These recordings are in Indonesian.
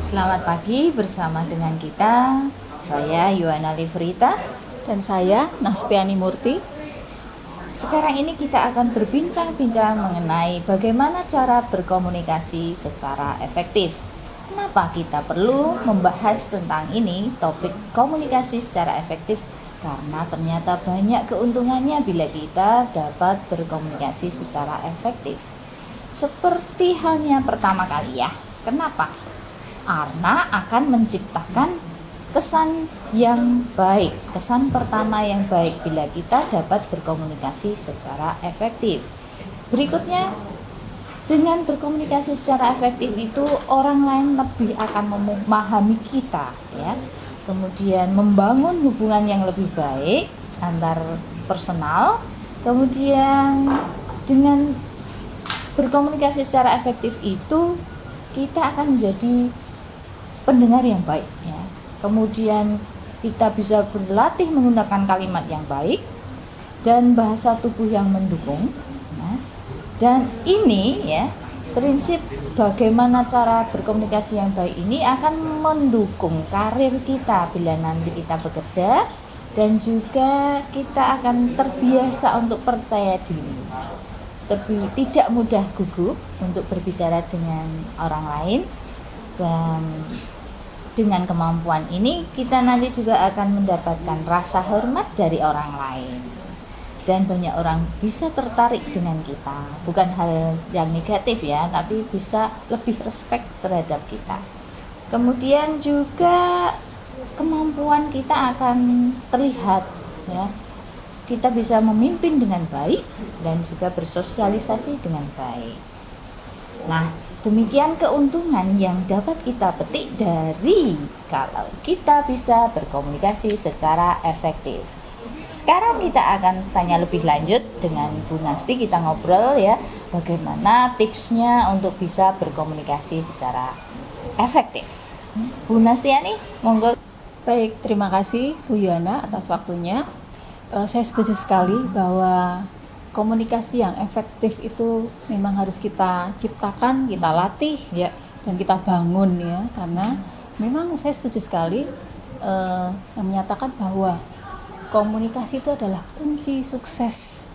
Selamat pagi bersama dengan kita. Saya Yohana Livrita Dan saya Nastiani Murti. Sekarang ini kita akan berbincang-bincang mengenai bagaimana cara berkomunikasi secara efektif. Kenapa kita perlu membahas tentang ini, topik komunikasi secara efektif? Karena ternyata banyak keuntungannya bila kita dapat berkomunikasi secara efektif. Seperti halnya pertama kali ya. Kenapa? Karena akan menciptakan kesan yang baik, kesan pertama yang baik bila kita dapat berkomunikasi secara efektif. Berikutnya, dengan berkomunikasi secara efektif itu orang lain lebih akan memahami kita, ya. Kemudian membangun hubungan yang lebih baik antar personal. Kemudian dengan berkomunikasi secara efektif itu kita akan menjadi pendengar yang baik, ya. Kemudian kita bisa berlatih menggunakan kalimat yang baik dan bahasa tubuh yang mendukung, ya. Dan ini ya, prinsip bagaimana cara berkomunikasi yang baik ini akan mendukung karir kita bila nanti kita bekerja, dan juga kita akan terbiasa untuk percaya diri, tidak mudah gugup untuk berbicara dengan orang lain. Dan dengan kemampuan ini kita nanti juga akan mendapatkan rasa hormat dari orang lain, dan banyak orang bisa tertarik dengan kita, bukan hal yang negatif ya, tapi bisa lebih respect terhadap kita. Kemudian juga kemampuan kita akan terlihat, ya. Kita bisa memimpin dengan baik dan juga bersosialisasi dengan baik. Nah, demikian keuntungan yang dapat kita petik dari kalau kita bisa berkomunikasi secara efektif. Sekarang kita akan tanya lebih lanjut dengan Bu Nasti, kita ngobrol ya, bagaimana tipsnya untuk bisa berkomunikasi secara efektif. Bu Nastiani, monggo. Baik, terima kasih Bu Yohana atas waktunya. Saya setuju sekali bahwa komunikasi yang efektif itu memang harus kita ciptakan, kita latih, ya, dan kita bangun ya, karena memang saya setuju sekali yang menyatakan bahwa komunikasi itu adalah kunci sukses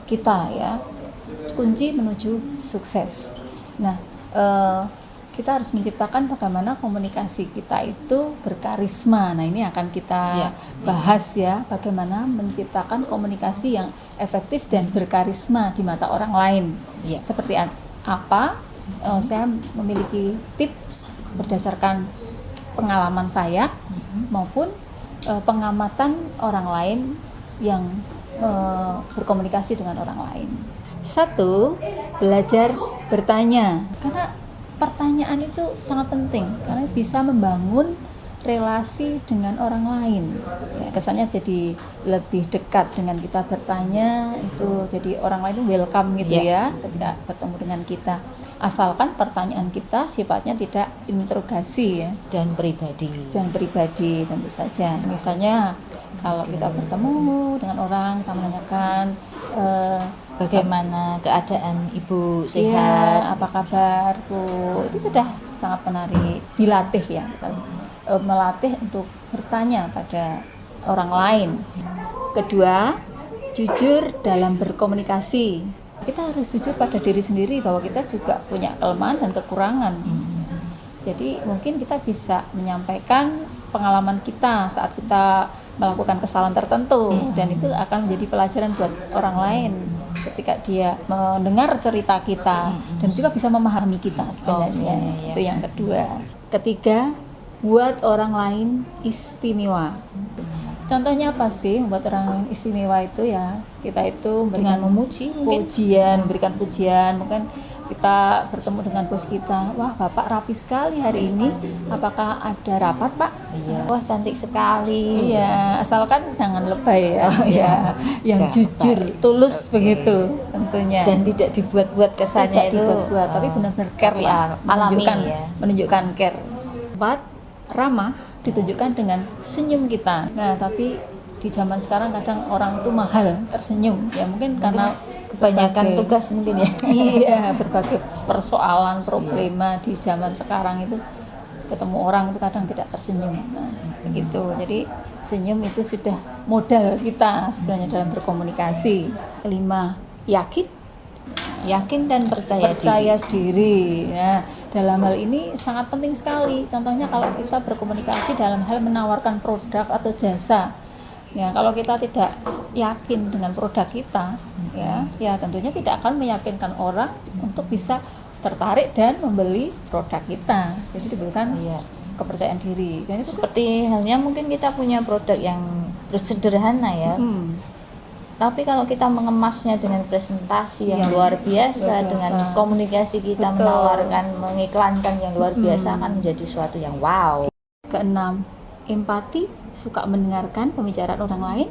kita ya, kunci menuju sukses. Nah, kita harus menciptakan bagaimana komunikasi kita itu berkarisma. Nah, ini akan kita bahas ya, bagaimana menciptakan komunikasi yang efektif dan berkarisma di mata orang lain. Seperti apa? Saya memiliki tips berdasarkan pengalaman saya maupun pengamatan orang lain yang berkomunikasi dengan orang lain. 1, belajar bertanya, karena pertanyaan itu sangat penting karena bisa membangun relasi dengan orang lain. Ya, kesannya jadi lebih dekat dengan kita bertanya, itu jadi orang lain welcome gitu ya ketika bertemu dengan kita. Asalkan pertanyaan kita sifatnya tidak interogasi ya, dan pribadi tentu saja. Misalnya kalau kita bertemu dengan orang, kita menanyakan bagaimana keadaan Ibu, sehat? Apa kabar Bu? Itu sudah sangat menarik. Dilatih ya, kita melatih untuk bertanya pada orang lain. Kedua, jujur dalam berkomunikasi. Kita harus jujur pada diri sendiri bahwa kita juga punya kelemahan dan kekurangan. Jadi mungkin kita bisa menyampaikan pengalaman kita saat kita melakukan kesalahan tertentu, dan itu akan menjadi pelajaran buat orang lain ketika dia mendengar cerita kita dan juga bisa memahami kita sebenarnya. Itu yang kedua. Ketiga, buat orang lain istimewa. Contohnya apa sih membuat orang lain istimewa itu ya? Kita itu dengan memuji, memberikan pujian. Mungkin kita bertemu dengan bos kita, wah Bapak rapi sekali hari ini, apakah ada rapat Pak? Wah cantik sekali. Iya, asalkan jangan lebay ya, yang jujur, tulus begitu tentunya. Dan tidak dibuat-buat kesannya, dibuat-buat, tapi benar-benar care lah, menunjukkan care. 4, ramah ditunjukkan dengan senyum kita. Nah, tapi di zaman sekarang kadang orang itu mahal tersenyum ya, mungkin karena kebanyakan tugas mungkin ya. Iya, berbagai persoalan, problema di zaman sekarang itu ketemu orang itu kadang tidak tersenyum. Nah, begitu. Jadi senyum itu sudah modal kita sebenarnya dalam berkomunikasi. Kelima, Yakin dan percaya diri. Nah, dalam hal ini sangat penting sekali. Contohnya kalau kita berkomunikasi dalam hal menawarkan produk atau jasa. Ya, kalau kita tidak yakin dengan produk kita, ya tentunya tidak akan meyakinkan orang untuk bisa tertarik dan membeli produk kita. Jadi dibutuhkan kepercayaan diri. Jadi seperti halnya mungkin kita punya produk yang sederhana ya. Tapi kalau kita mengemasnya dengan presentasi yang luar biasa, dengan komunikasi kita menawarkan, mengiklankan yang luar biasa, akan menjadi suatu yang wow. Keenam, empati, suka mendengarkan pembicaraan orang lain.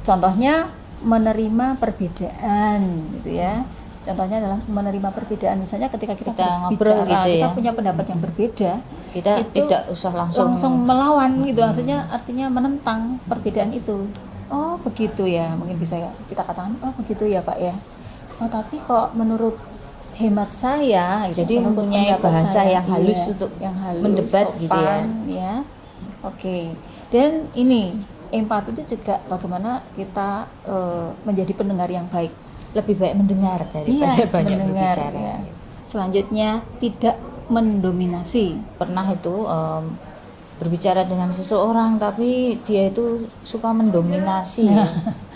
Contohnya menerima perbedaan gitu ya. Contohnya adalah menerima perbedaan, misalnya ketika kita ngobrol bicara, gitu ya, kita punya pendapat yang berbeda, kita tidak usah langsung melawan gitu, maksudnya artinya menentang perbedaan itu. Oh begitu ya, mungkin bisa kita katakan, oh begitu ya Pak ya. Oh tapi kok menurut hemat saya, jadi mempunyai bahasa yang halus untuk mendebat sopan, gitu ya. Oke. Dan ini empati itu juga bagaimana kita menjadi pendengar yang baik. Lebih baik mendengar daripada banyak berbicara. Ya. Selanjutnya, tidak mendominasi. Pernah itu berbicara dengan seseorang tapi dia itu suka mendominasi.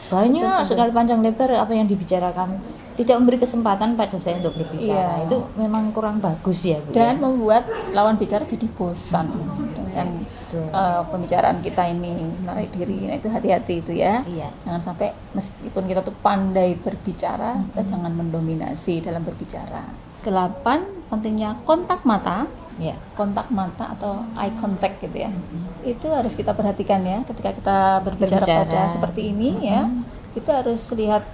Banyak sekali panjang lebar apa yang dibicarakan, tidak memberi kesempatan pada saya untuk berbicara. Itu memang kurang bagus ya Bu. Dan membuat lawan bicara jadi bosan dengan pembicaraan kita ini, menarik diri. Nah itu hati-hati itu ya. Jangan sampai meskipun kita tuh pandai berbicara, kita jangan mendominasi dalam berbicara. 8, pentingnya kontak mata. Kontak mata atau eye contact gitu ya. Itu harus kita perhatikan ya ketika kita berbicara pada seperti ini ya. Itu harus lihat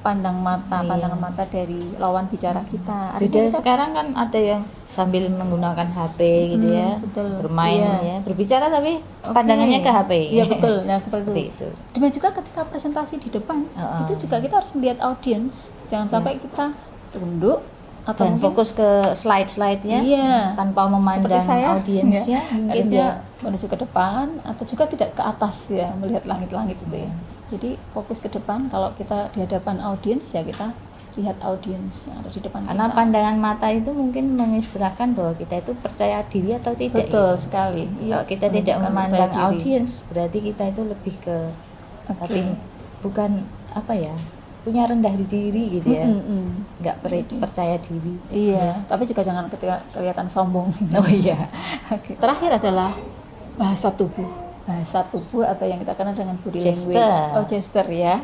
pandangan mata dari lawan bicara kita. Beda sekarang kan ada yang sambil menggunakan HP gitu ya, bermain ya, berbicara tapi pandangannya ke HP. Iya betul. Nah seperti itu. Demikian juga ketika presentasi di depan, itu juga kita harus melihat audiens. Jangan sampai kita tunduk atau dan fokus ke slide-slide-nya tanpa memandang audiensnya, harusnya menuju ke depan atau juga tidak ke atas ya, melihat langit-langit itu ya. Jadi fokus ke depan. Kalau kita di hadapan audiens ya kita lihat audiens yang ada di depan karena kita. Pandangan mata itu mungkin mengistilahkan bahwa kita itu percaya diri atau tidak. Betul sekali. Kalau kita tidak memandang audiens, berarti kita itu lebih ke tapi bukan apa ya, punya rendah diri gitu ya, nggak percaya diri. Tapi juga jangan kelihatan sombong. Oke. Terakhir adalah bahasa tubuh atau yang kita kenal dengan body language. Gesture ya.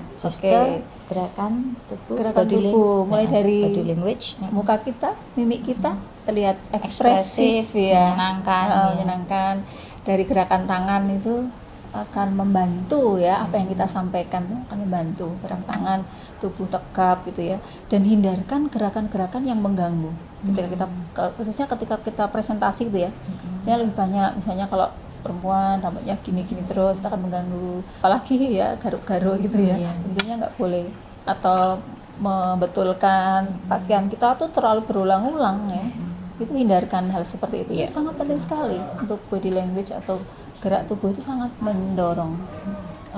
Gerakan tubuh, mulai dari body language, muka kita, mimik kita terlihat ekspresif ya, menyenangkan. Dari gerakan tangan itu akan membantu ya, apa yang kita sampaikan akan membantu. Gerak tangan, tubuh tegap gitu ya, dan hindarkan gerakan-gerakan yang mengganggu. Ketika kita, khususnya ketika kita presentasi gitu ya, misalnya lebih banyak, misalnya kalau perempuan rambutnya gini-gini terus, itu akan mengganggu, apalagi ya garuk-garuk gitu ya, tentunya nggak boleh. Atau membetulkan pakaian kita tuh terlalu berulang-ulang ya, itu hindarkan hal seperti itu. Itu sangat penting sekali untuk body language atau gerak tubuh, itu sangat mendorong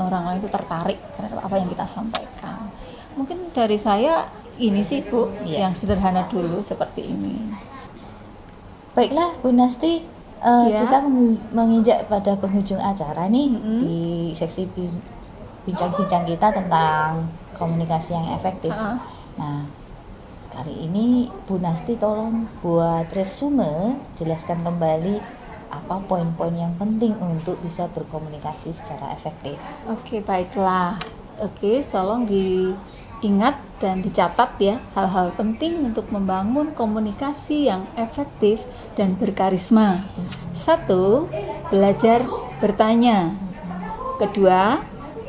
orang lain itu tertarik terhadap apa yang kita sampaikan. Mungkin dari saya ini sih Bu, yang sederhana dulu seperti ini. Baiklah Bu Nasti, kita menginjak pada penghujung acara nih di seksi bincang-bincang kita tentang komunikasi yang efektif. Nah, kali ini Bu Nasti tolong buat resume, jelaskan kembali apa poin-poin yang penting untuk bisa berkomunikasi secara efektif. Oke, baiklah. Tolong diingat dan dicatat ya, hal-hal penting untuk membangun komunikasi yang efektif dan berkarisma. 1. Belajar bertanya. 2.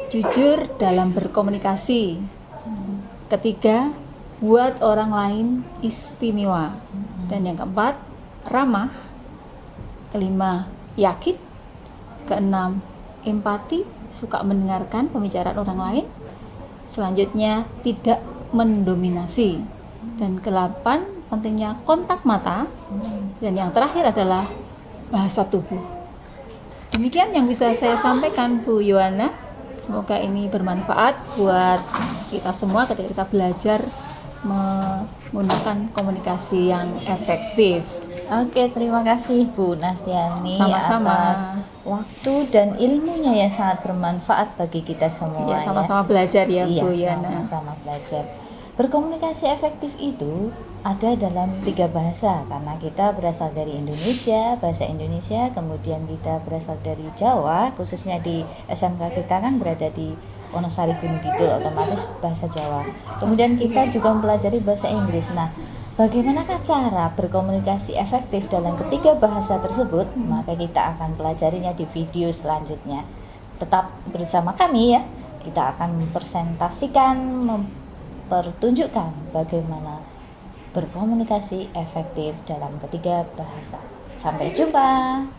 Jujur dalam berkomunikasi. 3. Buat orang lain istimewa. Dan yang keempat, ramah. 5. Yakin. 6. Empati, suka mendengarkan pembicaraan orang lain. Selanjutnya, tidak mendominasi. Dan 8, pentingnya kontak mata, dan yang terakhir adalah bahasa tubuh. Demikian yang bisa saya sampaikan, Bu Yohana. Semoga ini bermanfaat buat kita semua ketika kita belajar menggunakan komunikasi yang efektif. Oke, terima kasih Bu Nastiani Sama-sama. atas waktu dan ilmunya yang sangat bermanfaat bagi kita semua. Ya, sama-sama belajar ya, Iya, Bu Yana. sama-sama belajar. Berkomunikasi efektif itu ada dalam 3 bahasa, karena kita berasal dari Indonesia, bahasa Indonesia, kemudian kita berasal dari Jawa, khususnya di SMK kita kan berada di Wonosari Gunung Kidul, otomatis bahasa Jawa. Kemudian kita juga mempelajari bahasa Inggris. Nah, bagaimanakah cara berkomunikasi efektif dalam ketiga bahasa tersebut? Maka kita akan pelajarinya di video selanjutnya. Tetap bersama kami ya. Kita akan mempresentasikan, mempertunjukkan bagaimana berkomunikasi efektif dalam ketiga bahasa. Sampai jumpa.